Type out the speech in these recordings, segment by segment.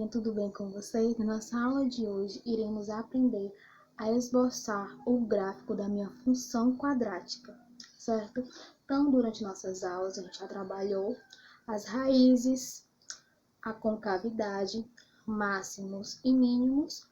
galerinha, tudo bem com vocês? Na nossa aula de hoje, iremos aprender a esboçar o gráfico da minha função quadrática, certo? Então, durante nossas aulas, a gente já trabalhou as raízes, a concavidade, máximos e mínimos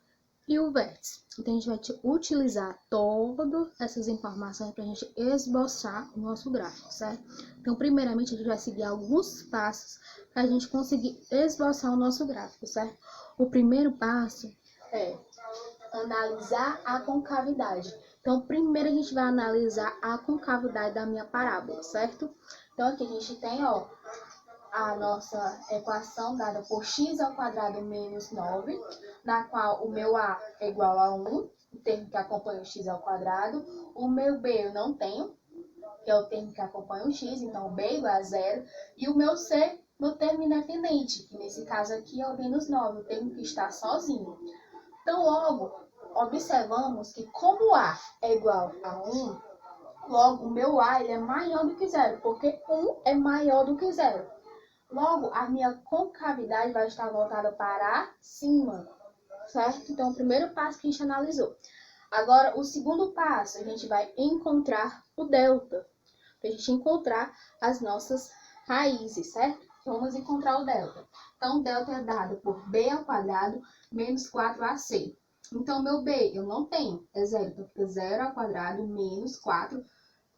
e o vértice. Então, a gente vai utilizar todas essas informações para a gente esboçar o nosso gráfico, certo? Então, primeiramente, a gente vai seguir alguns passos para a gente conseguir esboçar o nosso gráfico, certo? O primeiro passo é analisar a concavidade. Então, primeiro a gente vai analisar a concavidade da minha parábola, certo? Então, aqui a gente tem, ó, a nossa equação dada por x² menos 9, na qual o meu a é igual a 1, o termo que acompanha o x². O meu b eu não tenho, que é o termo que acompanha o x, então o b é igual a 0. E o meu c no termo independente, que nesse caso aqui é o menos 9, o termo que está sozinho. Então, logo, observamos que como a é igual a 1, logo o meu a ele é maior do que 0, porque 1 é maior do que 0. Logo, a minha concavidade vai estar voltada para cima, certo? Então, o primeiro passo que a gente analisou. Agora, o segundo passo, a gente vai encontrar o delta. Para a gente encontrar as nossas raízes, certo? Vamos encontrar o delta. Então, o delta é dado por b² menos 4ac. Então, meu b eu não tenho, é 0. Então, fica 0² menos 4.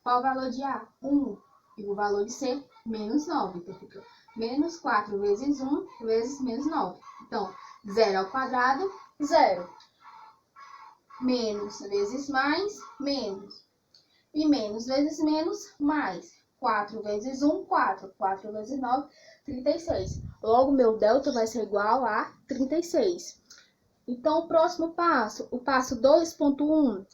Qual o valor de a? 1. E o valor de c? Menos 9. Então, fica menos 4 vezes 1 vezes menos 9. Então, 0², 0. Menos vezes mais, menos. E menos vezes menos, mais. 4 vezes 1, 4. 4 vezes 9, 36. Logo, meu delta vai ser igual a 36. Então, o próximo passo, o passo 2.1,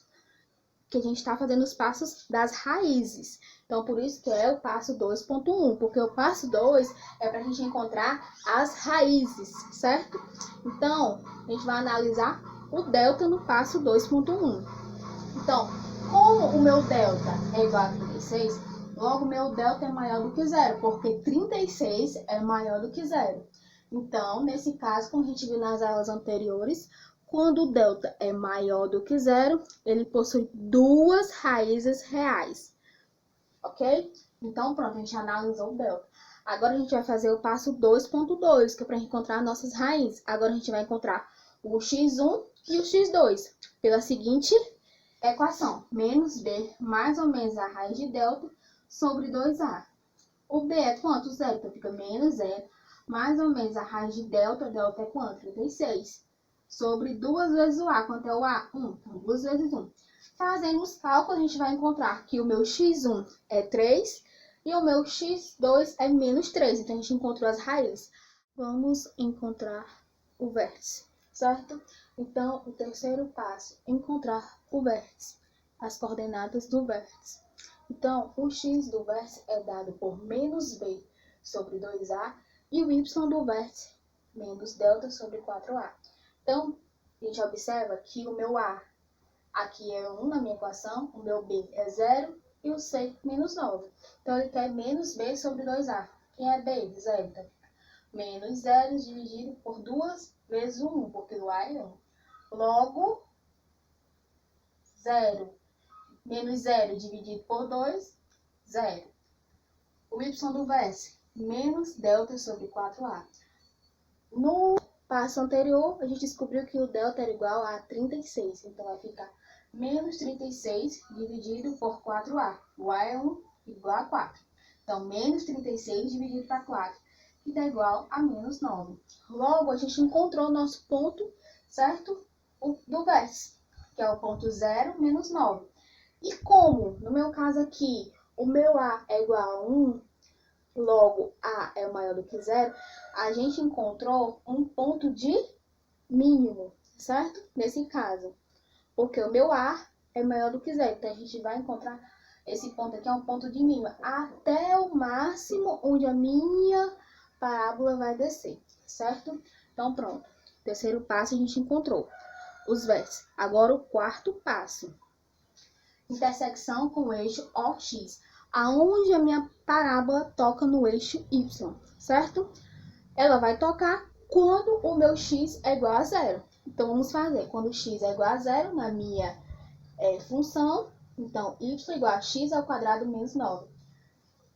que a gente está fazendo os passos das raízes. Então, por isso que é o passo 2.1, porque o passo 2 é para a gente encontrar as raízes, certo? Então, a gente vai analisar o delta no passo 2.1. Então, como o meu delta é igual a 36, logo o meu delta é maior do que 0, porque 36 é maior do que 0. Então, nesse caso, como a gente viu nas aulas anteriores, quando o delta é maior do que 0, ele possui duas raízes reais, ok? Então, pronto, a gente analisou o delta. Agora, a gente vai fazer o passo 2.2, que é para encontrar nossas raízes. Agora, a gente vai encontrar o x1 e o x2 pela seguinte equação: menos b mais ou menos a raiz de delta sobre 2a. O b é quanto? 0, então fica menos 0 mais ou menos a raiz de delta. Delta é quanto? 36. Sobre 2 vezes o a. Quanto é o a? 1. Então, 2 vezes 1. Fazendo os cálculos, a gente vai encontrar que o meu x1 é 3 e o meu x2 é menos 3. Então, a gente encontrou as raízes. Vamos encontrar o vértice, certo? Então, o terceiro passo, encontrar o vértice, as coordenadas do vértice. Então, o x do vértice é dado por menos b sobre 2a e o y do vértice menos delta sobre 4a. Então, a gente observa que o meu a aqui é 1 na minha equação, o meu b é 0 e o c menos 9. Então, ele quer menos b sobre 2a. Quem é b? 0. Então, menos 0 dividido por 2 vezes o 1, porque o a é 1. Logo, 0 menos 0 dividido por 2, 0. O y do vértice, menos delta sobre 4a. No passo anterior, a gente descobriu que o delta era igual a 36. Então, vai ficar menos 36 dividido por 4a. O a é 1 igual a 4. Então, menos 36 dividido por 4, que dá igual a menos 9. Logo, a gente encontrou o nosso ponto, certo? Do vértice, que é o ponto 0 menos 9. E como, no meu caso aqui, o meu a é igual a 1, logo a é maior do que 0, a gente encontrou um ponto de mínimo, certo? Nesse caso, porque o meu a é maior do que 0, então a gente vai encontrar esse ponto aqui, é um ponto de mínimo, até o máximo onde a minha parábola vai descer, certo? Então, pronto. Terceiro passo a gente encontrou os vértices. Agora, o quarto passo: intersecção com o eixo OX, aonde a minha parábola toca no eixo Y, certo? Ela vai tocar quando o meu x é igual a zero. Então, vamos fazer. Quando x é igual a zero na minha função, então, y igual a x ao quadrado menos 9.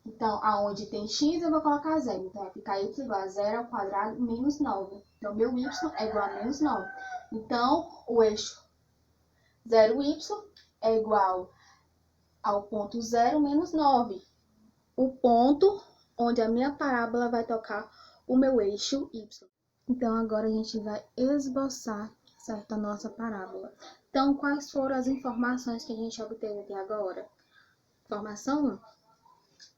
Então, aonde tem x, eu vou colocar zero. Então, vai ficar y igual a zero ao quadrado menos 9. Então, meu y é igual a menos 9. Então, o eixo 0y é igual ao ponto 0 menos 9. O ponto onde a minha parábola vai tocar o meu eixo y. Então, agora a gente vai esboçar, certo, a nossa parábola. Então, quais foram as informações que a gente obteve até agora? Informação 1.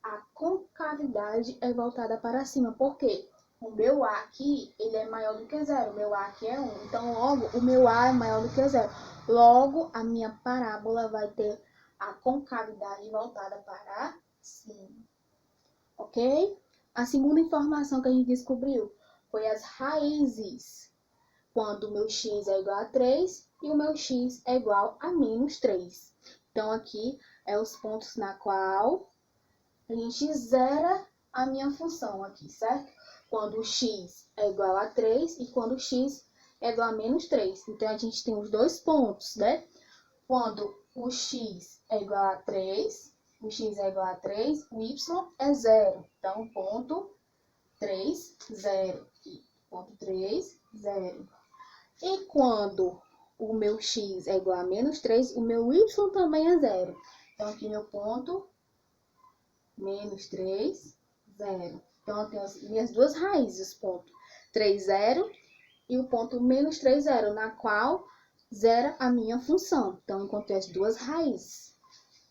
A concavidade é voltada para cima. Por quê? O meu A aqui, ele é maior do que zero. O meu A aqui é 1. Então, logo, o meu A é maior do que zero. Logo, a minha parábola vai ter a concavidade voltada para cima. Ok? A segunda informação que a gente descobriu foi as raízes. Quando o meu x é igual a 3 e o meu x é igual a menos 3. Então, aqui é os pontos na qual a gente zera a minha função aqui, certo? Quando o x é igual a 3 e quando o x é igual a menos 3. Então, a gente tem os dois pontos, né? Quando o x é igual a 3, o x é igual a 3, o y é 0. Então, ponto 3, 0. Ponto 3, 0. E quando o meu x é igual a menos 3, o meu y também é 0. Então, aqui meu ponto menos 3, 0. Então, eu tenho as minhas duas raízes, ponto 3, 0 e o ponto menos 3, 0, na qual zera a minha função. Então, eu encontrei as duas raízes.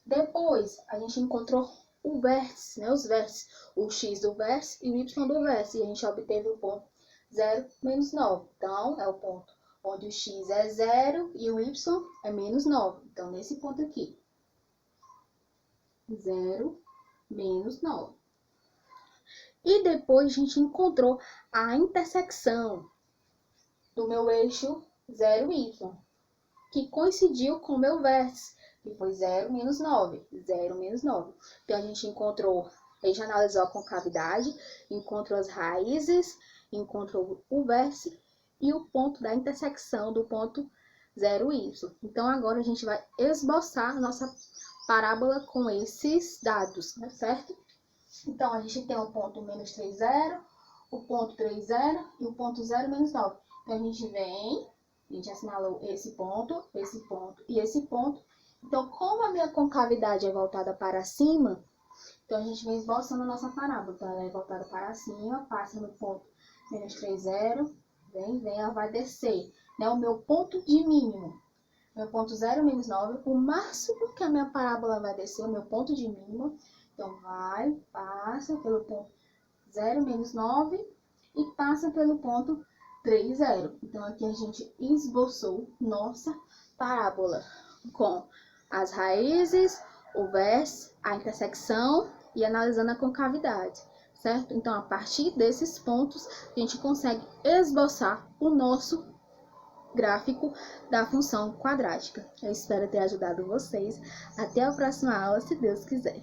Depois, a gente encontrou o vértice, né? Os vértices, o x do vértice e o y do vértice. E a gente obteve o ponto 0, menos 9. Então, é o ponto onde o x é 0 e o y é menos 9. Então, nesse ponto aqui, 0, menos 9. E depois a gente encontrou a intersecção do meu eixo 0y, que coincidiu com o meu vértice, que foi 0, menos 9. 0, menos 9. Então, a gente encontrou, a gente analisou a concavidade, encontrou as raízes, encontrou o vértice e o ponto da intersecção do ponto 0y. Então, agora a gente vai esboçar a nossa parábola com esses dados, né, certo? Então, a gente tem o ponto menos 3, 0, o ponto 3, 0 e o ponto 0, menos 9. Então, a gente vem, a gente assinalou esse ponto e esse ponto. Então, como a minha concavidade é voltada para cima, então a gente vem esboçando a nossa parábola. Então, ela é voltada para cima, passa no ponto menos 3, 0, vem, ela vai descer, né? O meu ponto de mínimo, meu ponto 0, menos 9, o máximo que a minha parábola vai descer, o meu ponto de mínimo. Então, vai, passa pelo ponto 0, menos 9 e passa pelo ponto 3, 0. Então, aqui a gente esboçou nossa parábola com as raízes, o vértice, a intersecção e analisando a concavidade, certo? Então, a partir desses pontos, a gente consegue esboçar o nosso gráfico da função quadrática. Eu espero ter ajudado vocês. Até a próxima aula, se Deus quiser.